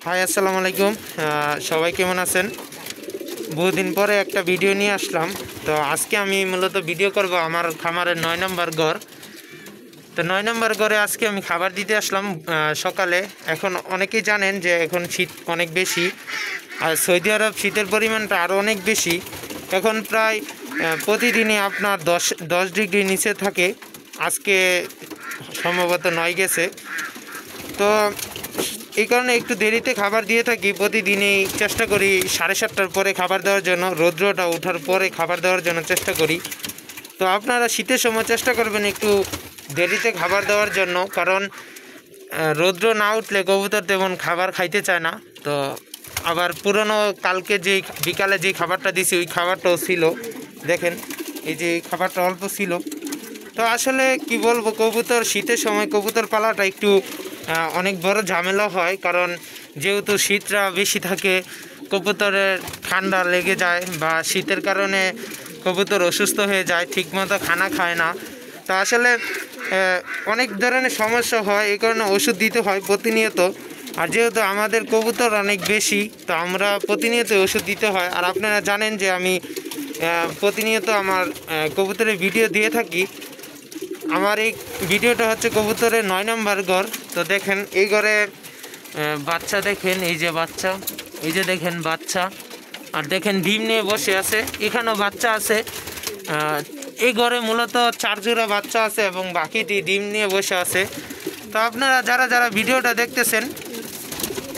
High আসসালামু আলাইকুম। সবাই কেমন আছেন? বহুদিন পরে একটা ভিডিও নিয়ে আসলাম। তো আজকে আমি মূলত ভিডিও করব আমার খামারের 9 নম্বর ঘর। তো 9 নম্বর ঘরে আজকে আমি খাবার দিতে আসলাম সকালে। এখন অনেকেই জানেন যে এখন শীত অনেক বেশি, আর সৌদি আরব শীতের পরিমাণটা আরও অনেক বেশি। এখন প্রায় প্রতিদিনই আপনার 10 ডিগ্রি নিচে থাকে। আজকে সম্ভবত 9 গেছে। তো এই কারণে একটু দেরিতে খাবার দিয়ে থাকি। প্রতিদিনই চেষ্টা করি 7:30টার পরে খাবার দেওয়ার জন্য, রৌদ্রটা ওঠার পরে খাবার দেওয়ার জন্য চেষ্টা করি। তো আপনারা শীতের সময় চেষ্টা করবেন একটু দেরিতে খাবার দেওয়ার জন্য, কারণ রৌদ্র না উঠলে কবুতর তেমন খাবার খাইতে চায় না। তো আবার পুরনো কালকে যেই বিকালে যেই খাবারটা দিছি ওই খাবারটাও ছিল, দেখেন এই যে খাবারটা অল্প ছিল। তো আসলে কি বলবো, কবুতর শীতের সময় কবুতর পালাটা একটু অনেক বড় ঝামেলা হয়, কারণ যেহেতু শীতটা বেশি থাকে কবুতরের ঠান্ডা লেগে যায়, বা শীতের কারণে কবুতর অসুস্থ হয়ে যায়, ঠিকমতো খানা খায় না। তো আসলে অনেক ধরনের সমস্যা হয়, এই কারণে ওষুধ দিতে হয় প্রতিনিয়ত। আর যেহেতু আমাদের কবুতর অনেক বেশি, তো আমরা প্রতিনিয়ত ওষুধ দিতে হয়। আর আপনারা জানেন যে আমি প্রতিনিয়ত আমার কবুতরের ভিডিও দিয়ে থাকি। আমার এই ভিডিওটা হচ্ছে কবুতরের 9 নম্বর ঘর। তো দেখেন এই ঘরে বাচ্চা, দেখেন এই যে বাচ্চা, এই যে দেখেন বাচ্চা, আর দেখেন ডিম নিয়ে বসে আছে। এখানেও বাচ্চা আছে। এই ঘরে মূলত 4 জোড়া বাচ্চা আছে এবং বাকিটি ডিম নিয়ে বসে আছে। তো আপনারা যারা ভিডিওটা দেখতেছেন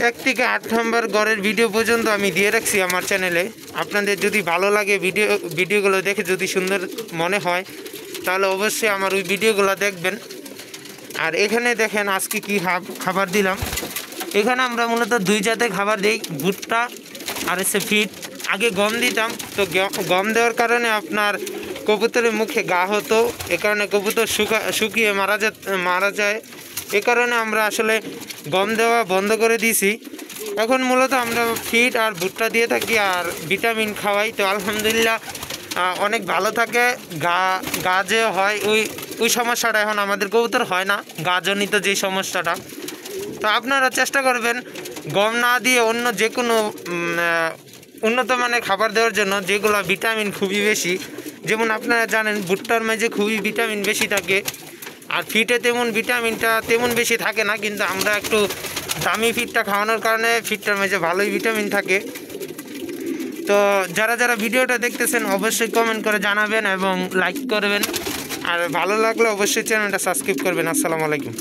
1 থেকে 8 নম্বর ঘরের ভিডিও পর্যন্ত আমি দিয়ে রাখছি আমার চ্যানেলে। আপনাদের যদি ভালো লাগে ভিডিওগুলো দেখে যদি সুন্দর মনে হয় তাহলে অবশ্যই আমার ওই ভিডিওগুলো দেখবেন। আর এখানে দেখেন আজকে কি খাবার দিলাম। এখানে আমরা মূলত 2 জাতের খাবার দিই, ভুট্টা আর হচ্ছে ফিড। আগে গম দিতাম, তো গম দেওয়ার কারণে আপনার কবুতরের মুখে ঘা হতো, এ কারণে কবুতর শুকিয়ে মারা যায়। এ কারণে আমরা আসলে গম দেওয়া বন্ধ করে দিয়েছি। এখন মূলত আমরা ফিড আর ভুট্টা দিয়ে থাকি আর ভিটামিন খাওয়াই। তো আলহামদুলিল্লাহ অনেক ভালো থাকে। গা যে হয় ওই সমস্যাটা এখন আমাদের কবুতর হয় না, গাজনিত যে সমস্যাটা। তো আপনারা চেষ্টা করবেন গম না দিয়ে অন্য যে কোনো উন্নত মানের খাবার দেওয়ার জন্য, যেগুলো ভিটামিন খুবই বেশি। যেমন আপনারা জানেন ভুট্টার মাঝে খুবই ভিটামিন বেশি থাকে, আর ফিটে ভিটামিনটা তেমন বেশি থাকে না, কিন্তু আমরা একটু দামি ফিটটা খাওয়ানোর কারণে ফিটটার মাঝে ভালোই ভিটামিন থাকে। তো যারা ভিডিওটা দেখতেছেন অবশ্যই কমেন্ট করে জানাবেন এবং লাইক করবেন, আর ভালো লাগলে অবশ্যই চ্যানেলটা সাবস্ক্রাইব করবেন। আসসালামু আলাইকুম।